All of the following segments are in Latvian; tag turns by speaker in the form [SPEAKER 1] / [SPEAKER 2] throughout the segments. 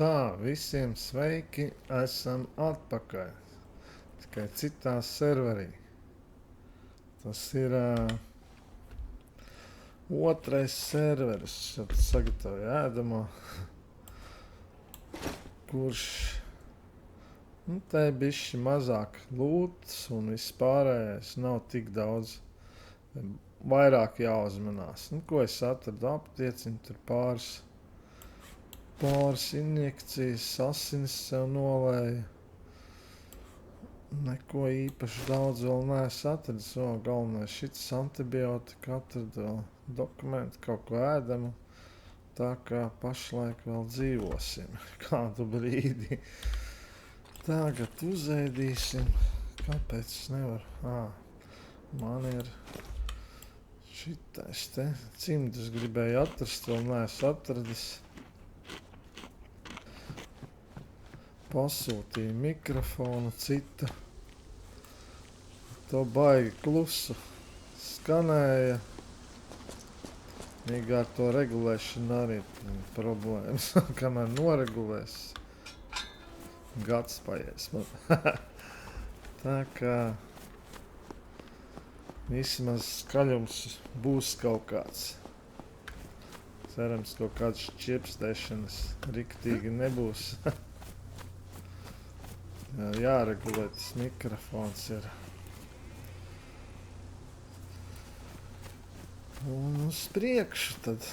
[SPEAKER 1] Tā, visiem sveiki, esam atpakaļ, tikai citā serverī. Tas ir otrais serveris, šeit sagatavoju ēdamo, kurš, te bišķi mazāk lūts un vispārējais nav tik daudz, vairāk jāuzmanās. Ko es atradu aptiecinu, tur pāris injekcijas, asinis sev nolēju. Neko īpaši daudz vēl neesmu atradis. Galvenais šits antibiotika atradu vēl dokumentu, kaut ko ēdamu. Tā kā pašlaik vēl dzīvosim kādu brīdi. Tagad uzēdīsim. Kāpēc es nevaru? Man ir šitais te. Cimdus gribēju atrast, vēl neesmu atradis. Pasūtīju mikrofonu cita. To baigi klusu skanēja. Ar to regulēšanu arī problēmas. Kamēr noregulēs, gads paies man. Tā kā vismaz skaļums būs kaut kāds. Cerams, kaut kāds šķiepstēšanas riktīgi nebūs. Jāregulē tas mikrofons ir. Un uz priekšu tad.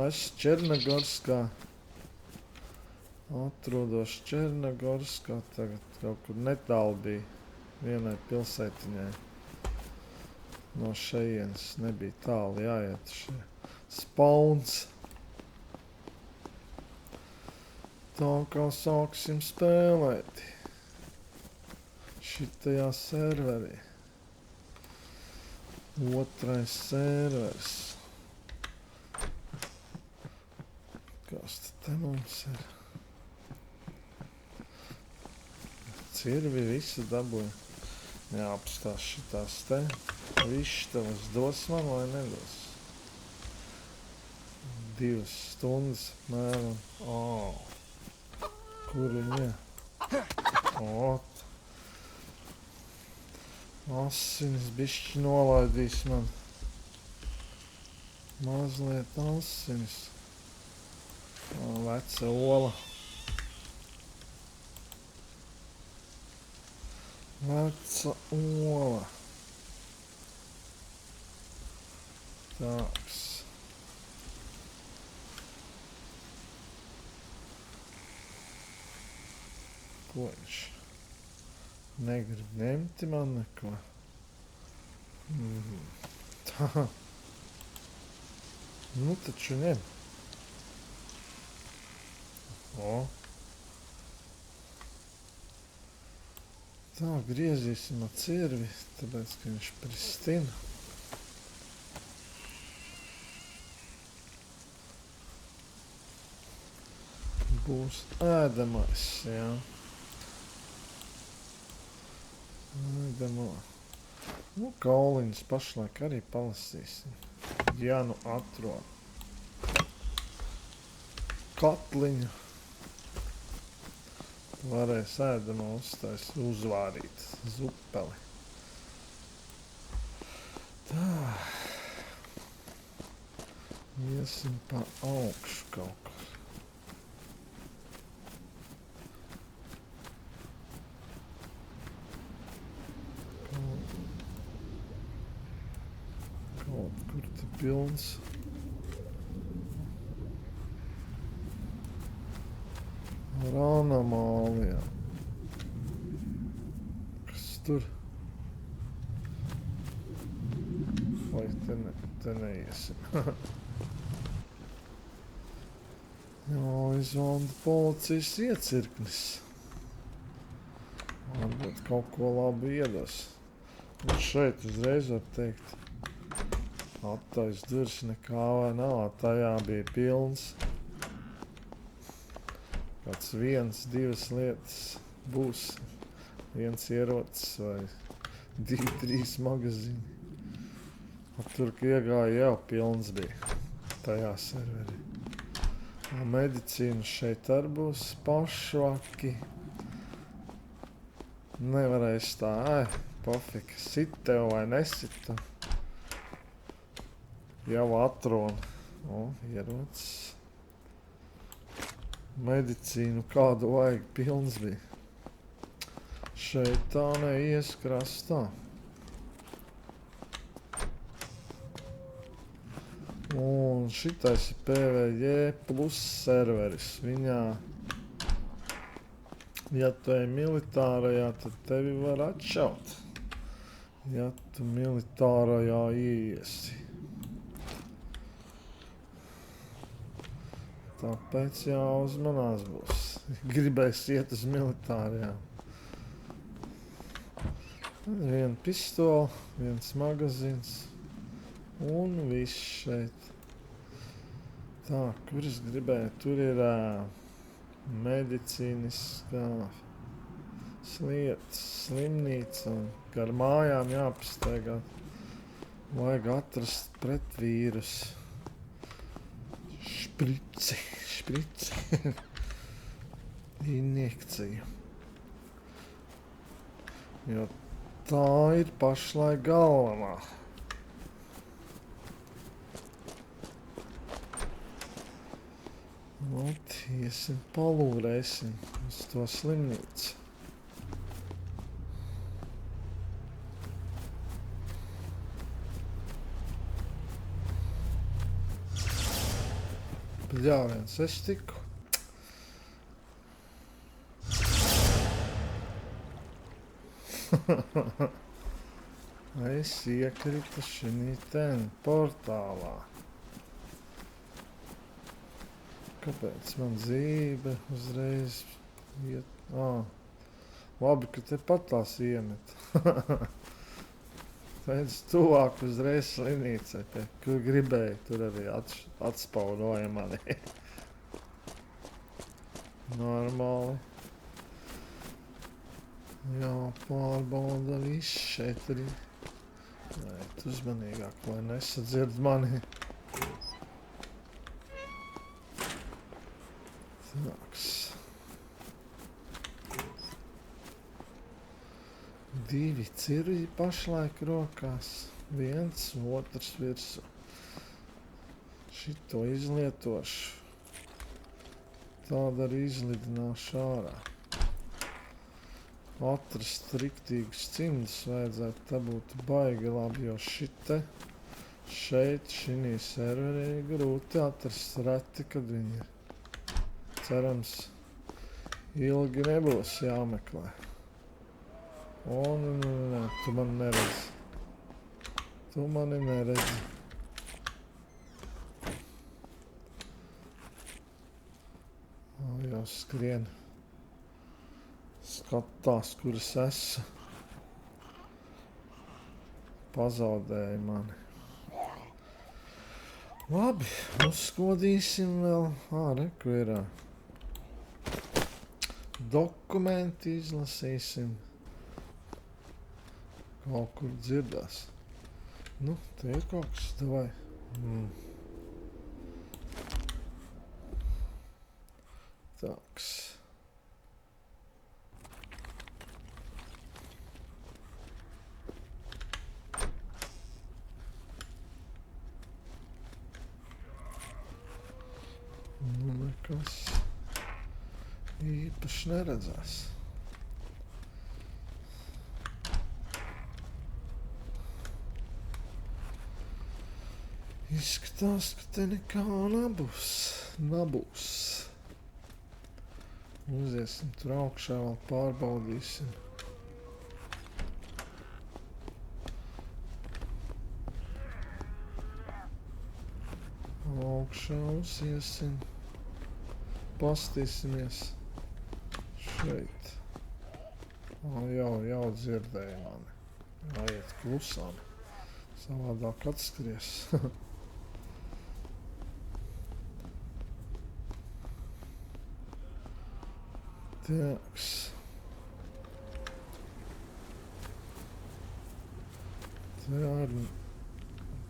[SPEAKER 1] Es Černogorskā. Atrodos Černogorskā. Tagad kaut kur netālu bija vienai pilsētiņai. No šejienes nebija tālu jāiet. Spauns. Tā kā sāksim spēlēt šitajā serverī. Otrais serveris. Kas te mums ir? Cirvi visu dabūja. Jāapstās šitās te. Višķeles dos man vai nedos? 2 stundas mēram. Kur viņa? Asinis bišķi nolaidīs man. Mazliet asinis. Veca ola. Veca ola. Tāks. Ko viņš negrib ņemt man neko? Tā. Nu taču ņem. Tā, griezīsim ar cirvi, tāpēc, ka viņš pristina. Būs ēdamais, jā. Kauliņus pašlaik arī palasīsim. Ja nu atrod katliņu, varēs ēdamā uzvārīt zupeli. Tā. Iesim pa augšu kaut kur. Kur te pilns. Ar anomālijām. Kas tur? Vai te neiesim. Jāizvanda policijas iecirknis. Varbūt kaut ko labu iedos. Un šeit uzreiz var teikt. Attais durs nekā vai nav, tajā bija pilns. Kāds 1, 2 lietas būs. 1 ierocis vai 2, 3 magazīni. Tur, ka iegāja jau pilns bija tajā serverī. Medicīna šeit arī būs pašvaki. Nevarēs tā, pofika, sit tev vai nesit tu. Jau atrona. O, ierocis. Medicīnu kādu vajag, pilns bija. Šeit tā neies krastā. Un šitais ir PVJ plus serveris. Viņā, ja tu ej militārajā, tad tevi var atšaut. Ja tu militārajā ieiesi. Tāpēc jāuzmanās būs. Gribēs iet uz militārajā. Viena pistola, viens magazīns. Un viss šeit. Tā, kur es gribēju? Tur ir medicīniskā slietas, slimnīca un gar mājām jāpastaigā. Vajag atrast pret vīrusu. Šprici. Injekcija. Jo tā ir pašlaik galvenā. Iesim palūrēsim uz to slimnīcu. Bļāviens, es tiku. Es iekritu šinī ten portālā. Kāpēc man dzīve uzreiz iet? Labi, ka te pat tās iemet. Pēc tuvāk uzreiz slimnīcai, kur gribēju, tur arī atspaudoja mani. Normāli. Jāpārbauda viss šeit arī. Ēt uzmanīgāk, lai nesadzird mani. Tāks. 2 cirvi pašlaik rokās. 1, otrs virsū. Šito izlietošu. Tādu arī izlidināšu ārā. Atrast riktīgus cimdus vajadzētu, tā būtu baigi labi, jo šeit šinī serverī grūti atrast, reti, kad viņi ir. Cerams, ilgi nebūs jāmeklē. Nē, tu mani neredzi. Tu mani neredzi. Jau skrien. Skatās, kur es esmu. Pazaudēja mani. Labi, uzskodīsim vēl. Reku ir. Dokumenti izlasīsim. Kaut kur dzirdās. Nu, te ir kaut kas, davai. Tāks. Nu, nekas īpaši neredzās. Izskatās, ka te nekā nebūs. Uziesim tur augšā, vēl pārbaudīsim. Augšā uziesim. Pastīsimies. Šeit. Jau dzirdēja mani. Jāiet klusām. Savādāk atskries. Tāks. Tā arī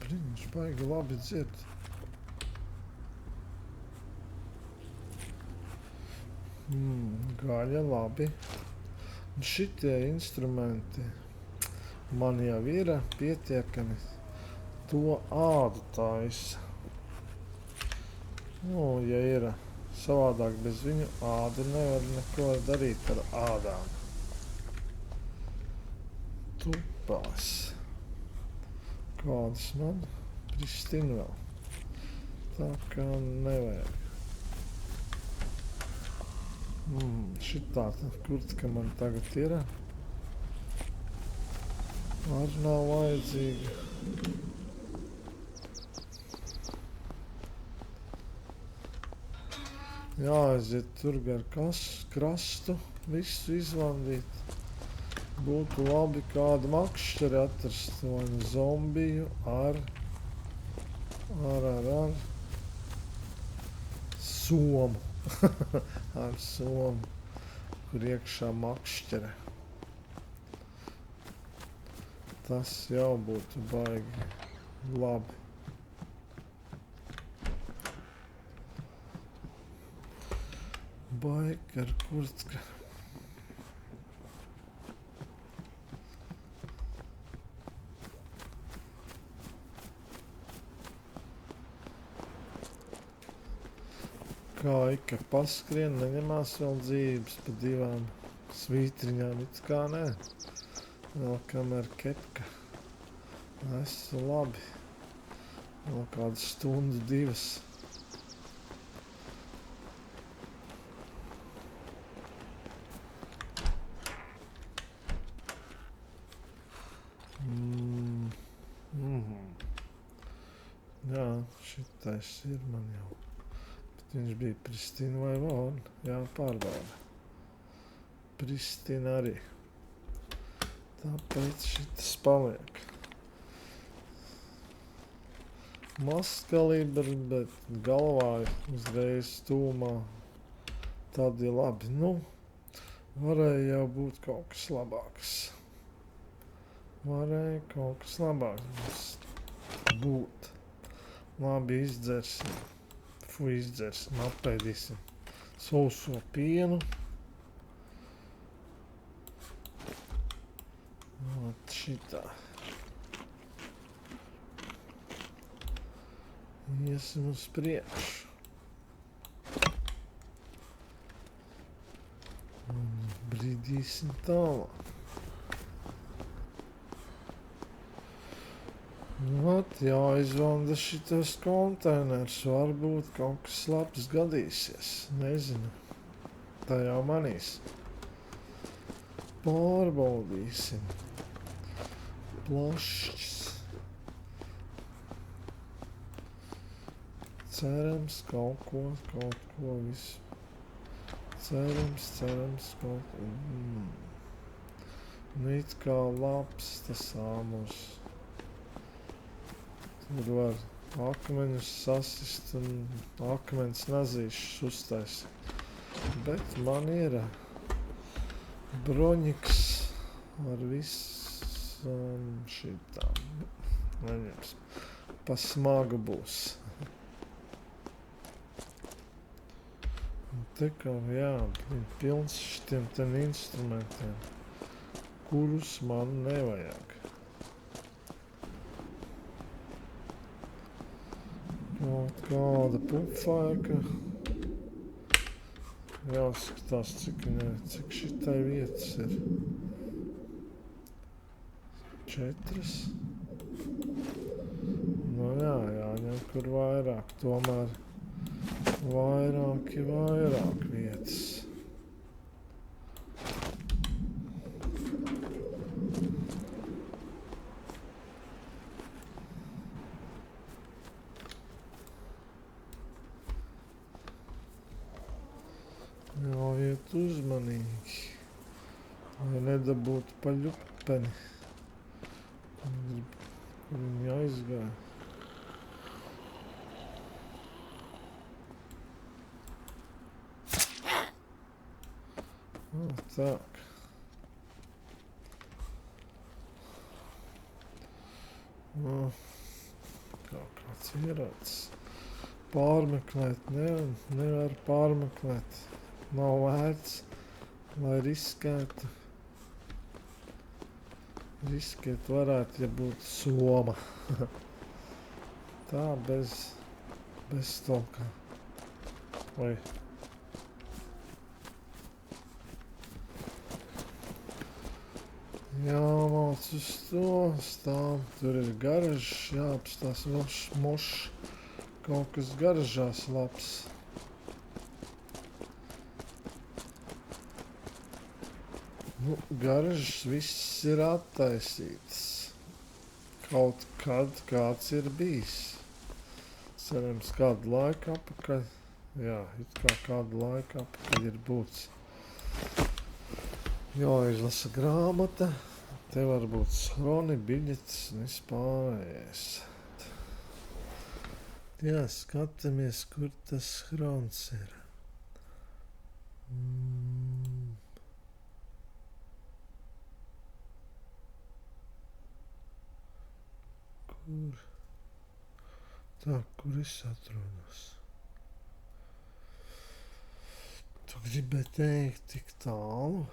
[SPEAKER 1] viņš baigi labi dzird. Gaļa labi. Un šitie instrumenti man jau ir pietiekami. To ādu taisa. Ja ir savādāk bez viņu ādu, nevar neko darīt ar ādām. Tupās. Kādas man? Pristina vēl. Tā kā nevajag. Šitā kurtka man tagad ir. Arī nav vajadzīga. Jāaiziet tur gar krastu, visu izvandīt. Būtu labi kādu makšķeri atrast, vai nu zombiju ar somu. Ar somu, kur iekšā makšķere. Tas jau būtu baigi labi. Baigi ar kurtka. Kā ika paskrien, neņemās vēl dzīvības pa 2 svītriņām, it kā nē. Vēl kamēr kepka. Esmu labi. Vēl kādu stundu, 2. Jā, šitais ir man jau. Bet viņš bija Pristina vai Von? Jā, pārbauda. Pristina arī. Tāpēc šitas paliek. Mazs kalibrs, bet galvā uzreiz stūmā. Tad ir labi. Varēja jau būt kaut kas labāks. Varēja kaut kas labāks būt. Labi, izdzersim. Izdzersim, apēdīsim sauso pienu. Šitā. Iesim uz priekšu. Brīdīsim tālāk. Jāizvanda šitos konteiners, varbūt kaut kas labs gadīsies, nezinu, tā jau manīs. Pārbaudīsim. Plašs. Cerams kaut ko visu. Cerams kaut ko. It kā labs tas āmurs. Tur var akmeņus sasist un akmens nazīšus uztaisīt. Bet man ir broņiks ar visam šitām. Neņemsim. Pa smagu būs. Te kā, pilns šitiem ten instrumentiem, kurus man nevajag. Kāda pupfēka. Jāskatās, cik šitai vietas ir. 4. Jāņem, kur vairāk. Tomēr vairāk vietas. Jāiet uzmanīgi, lai nedabūtu pa ļupeni, kur viņi aizgāja. Tak. Kaut kāds ierāds. Pārmeklēt, nevar pārmeklēt. nav vērts, lai riskētu. Riskēt varētu, ja būtu soma. Tā bez tolkā. Vai. Jāmauc uz to, stāv, tur ir garažs, jāapstās mošs, kaut kas garažās labs. Nu, garažs viss ir attaisīts. Kaut kad kāds ir bijis. Cerams, kādu laiku apakaļ. Jā, it kā kādu laiku apakaļ ir būts. Jāizlasa grāmata. Te var būt shroni, biļetes un vispārējais. Jā, skatāmies, kur tas shrons ir. Kur? Tā, kur es atrodos? Tu gribēji teikt tik tālu?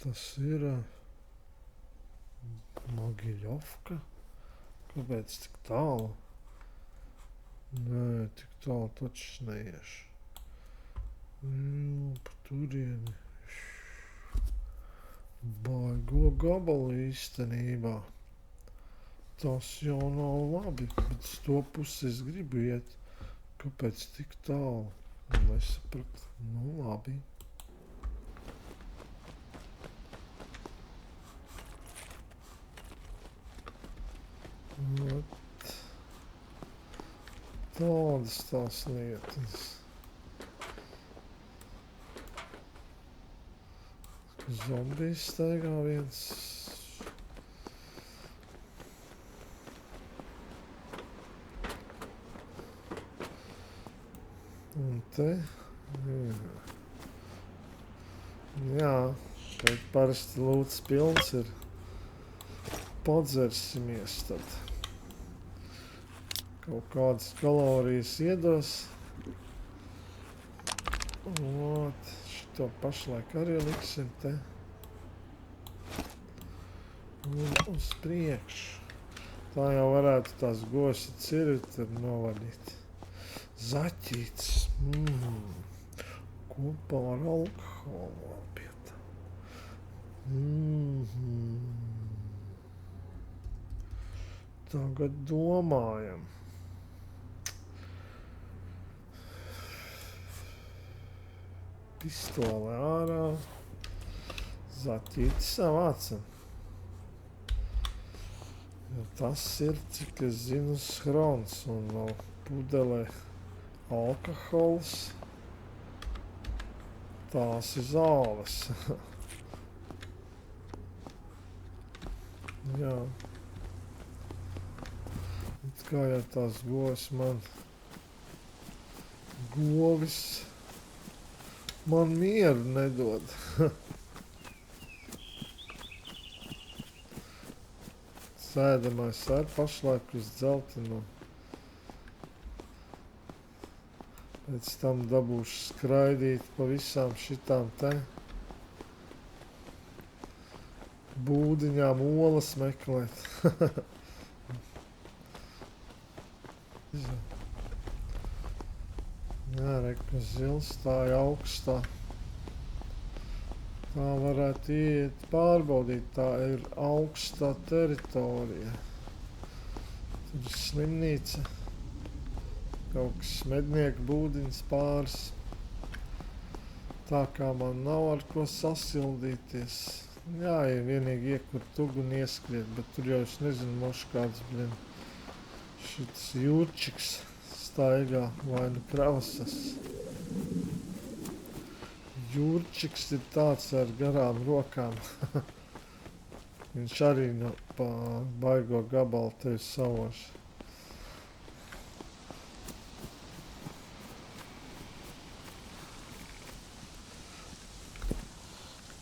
[SPEAKER 1] Tas ir Mogiļovka? Kāpēc tik tālu? Nē, tik tālu taču neiešu. Pa turieni. Baigo gabalu īstenībā. Tas jau nav labi, bet uz to pusi es gribu iet. Kāpēc tik tālu? Nesapratu. Nu, labi. Tādas tās lietas. Zombijs staigā viens. Un te. Jā, šeit parasti lūdz pilns ir. Padzersimies tad. Kaut kādas kalorijas iedos. Ot, šito pašlaik arī liksim te. Un uz priekšu. Tā jau varētu tās gosi cirvi novadīt. Zaķīts. Kopā ar alkoholu apiet. Tagad domājam. Pistole ārā. Zaķīti savācam. Jo tas ir, cik es zinu, shrons un vēl pudelē alkohols. Tās ir zāles. Jā. Kā jau tās govs govis man mieru nedod. Sēdamais ar pašlaik uz dzeltenu. Pēc tam dabūšu skraidīt pa visām šitām te būdiņām olas meklēt. Jā, reku zils stāja augstā. Tā varētu iet pārbaudīt, tā ir augstā teritorija. Tur ir slimnīca. Kaut kas mednieku būdiņas pāris. Tā kā man nav ar ko sasildīties. Jā, ja vienīgi iekurt uguni ieskriet, bet tur jau es nezinu, moš kāds, šitas jūrčiks staigā vai nu kravasas. Jūrčiks ir tāds ar garām rokām. Viņš arī pa baigo gabalu tevi savož.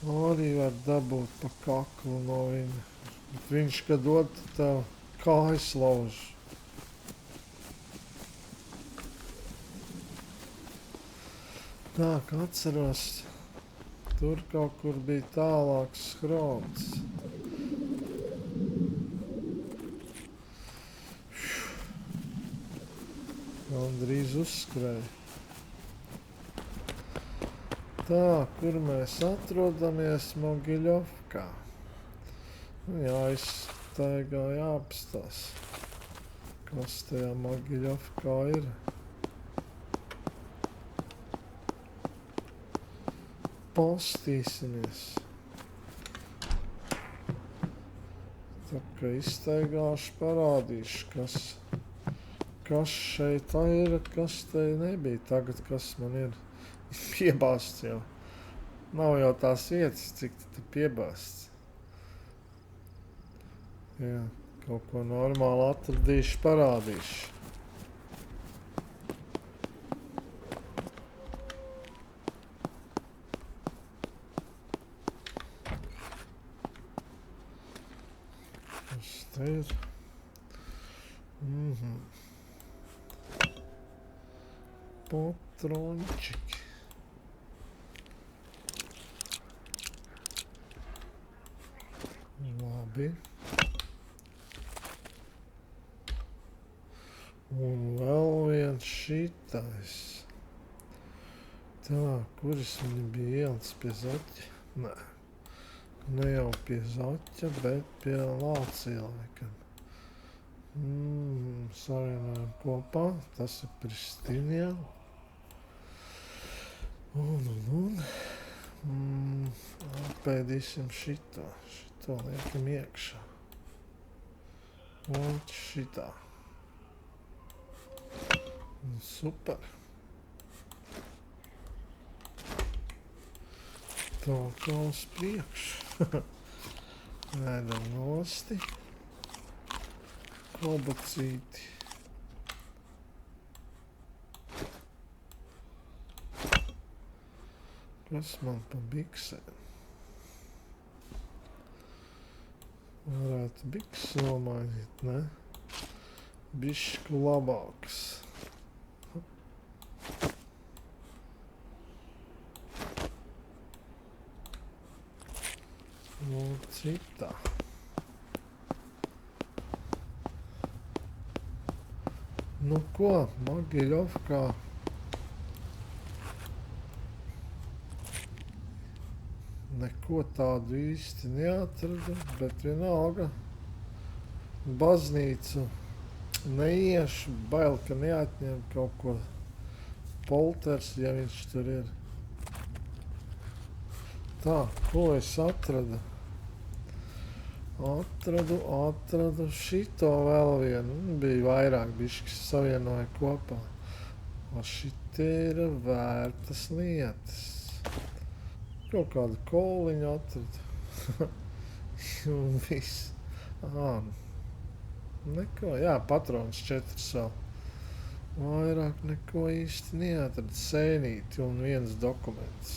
[SPEAKER 1] Arī var dabūt pa kaklu no viņa. Bet viņš, kad dod, tev kājas lauž. Tā, kā atceros, tur kaut kur bija tālāks skrauts. Gandrīz uzskrēja. Tā, kur mēs atrodamies Mogiļovkā. Jāiztaigā, jāapstās. Kas tajā Mogiļovkā ir? Postīsimies. Tā kā iztaigāšu, parādīšu, kas šeit ir, kas te nebija. Tagad, kas man ir piebāsts jau. Nav jau tās vietas, cik tu piebāsts. Jā, kaut ko normāli atradīšu, parādīšu. Kas te ir? Patrončiki. Labi. Un vēl viens šitais. Tā, kuras viņi bija ielicis pie zaķa? Nē. Ne jau pie zaķa, bet pie Lācija laikam. Savienojam kopā. Tas ir Pristinijā. Un. Apēdīsim šito. Šito liekam iekšā. Un šitā. Super. Tā kā uz priekšu. Ēdam nosti. Klobacīti. Kas man pa biksēm? Varētu bikses nomainīt, ne? Bišķi labāks. Un citā. Nu ko, Mogiļovkā. Neko tādu īsti neatradu, bet vienalga. Baznīcu neiešu, bail, ka neatņem kaut ko polters, ja viņš tur ir. Tā, ko es atradu? Atradu šito vēl vienu. Bija vairāk bišķi savienoja kopā. O šitie ir vērtas lietas. Kaut kādu koliņu atradu. Un viss. Neko, jā, patrons 4 vēl. Vairāk neko īsti neatradu. Sēnīti un viens dokuments.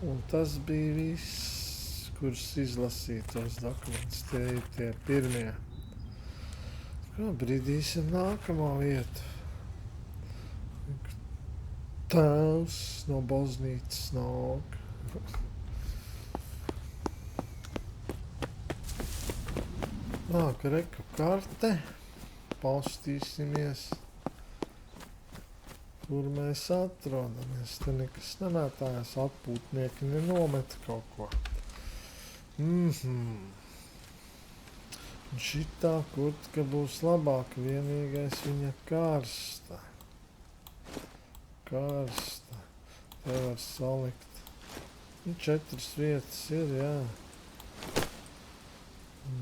[SPEAKER 1] Un tas bija viss, kurus izlasīja tos dokumentus. Tie ir tie pirmie. Kā brīdīsim nākamo vietu. Tēvs no baznīcas nāk. Nāk reku karte. Paustīsimies. Kur mēs atrodamies. Te nekas nemētājās, atpūtnieki nenomet kaut ko. Un šitā kurtka būs labāka, vienīgais viņa karsta. Karsta. Te var salikt. 4 vietas ir, jā.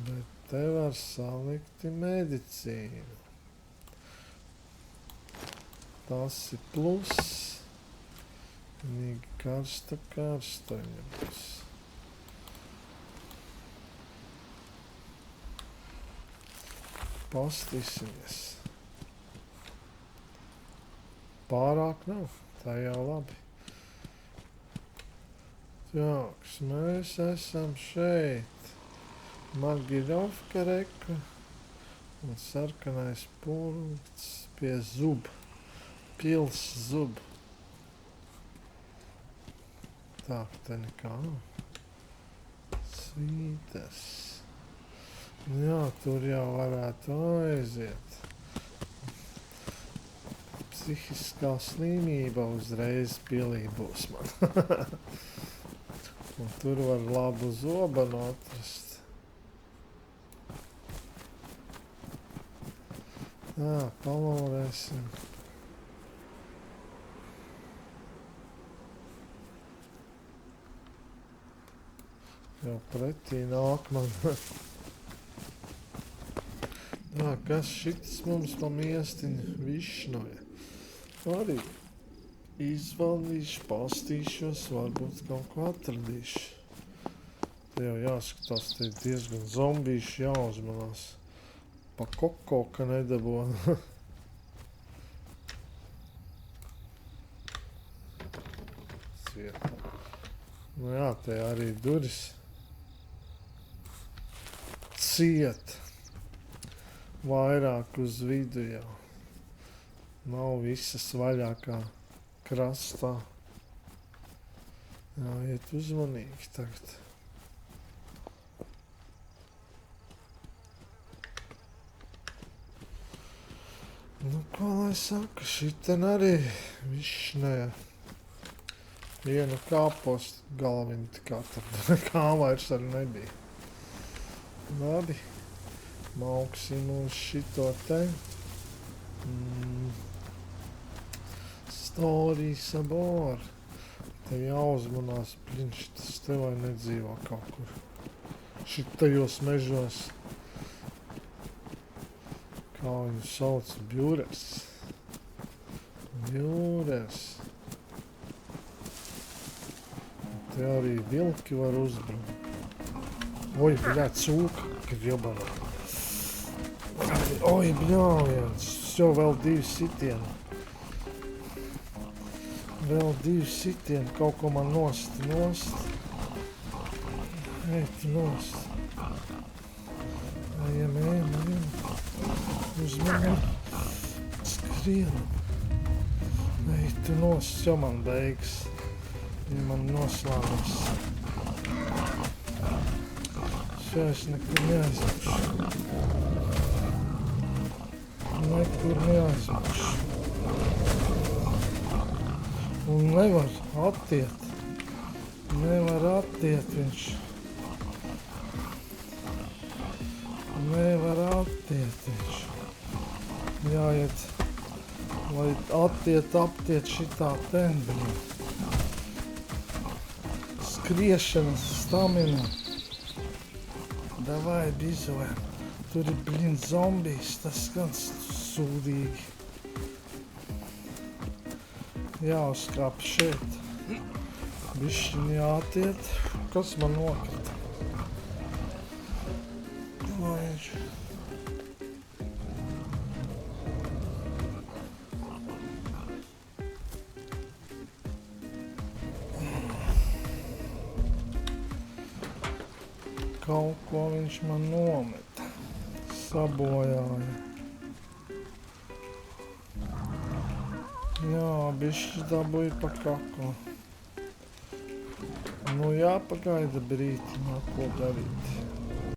[SPEAKER 1] Bet te var salikt medicīnu. Tas ir plus. Vienīgi karsta viņa būs. Pastīsimies. Pārāk nav, tā jau labi. Joks, mēs esam šeit. Magiļovka reka un sarkanais punkts pie Zub. Pils Zub. Tā, te nekā. Svītas. Jā, tur jau varētu aiziet. Psihiskā slimība uzreiz pilī būs man. Un tur var labu zobanu atrast. Jā, palūrēsim. Jau pretī nāk man. Tā, kas šitas mums pa miestiņu Višnoja? Arī izvaldīšu, pastīšos, varbūt kaut ko atradīšu. Te jau jāskatās, te diezgan zombīši jāuzmanās. Pa koko, ka nedabona. Ciet. Nu jā, te arī duris. Ciet. Vairāk uz vidu jau. Nav visas vaļā kā krastā. Jāiet uzmanīgi tagad. Nu, ko lai saka, šiten arī Višnē. Vienu kāpostu galviņu tikā tad kā vairs arī nebija. Labi, mauksim uz šito te. Story sabor. Te jāuzmanās, blin, šitas te vai nedzīvo kaut kur. Šitajos mežos. Kā viņu sauc? Bjūres. Bjūres. Te arī vilki var uzbrukt. Oi, bļāt, cūka, kad jobanā. Oi, bļāviens, jau vēl 2 sitieni. Vēl 2 sitieni, kaut ko man nost. Ej, tu nost. Ejam. Uzmanam. Skrienam. Ej, tu nost, jau man beigas. Ja man noslāmas. Es nekur neaizmušu. Un nevar attiet. Viņš. Jāiet, lai aptiet šitā tendri. Skriešanas stamina. Davai, bizojam. Tur ir, blin, zombijs, tas gan sūdīgi. Jāuzkāp šeit. Bišķiņ jātiet. Kas man nokrita? Viņš. Kaut ko viņš man nometa, sabojāja. Jā, bišķi dabūja pa kaku. Nu jāpagaida brīti, ko darīt.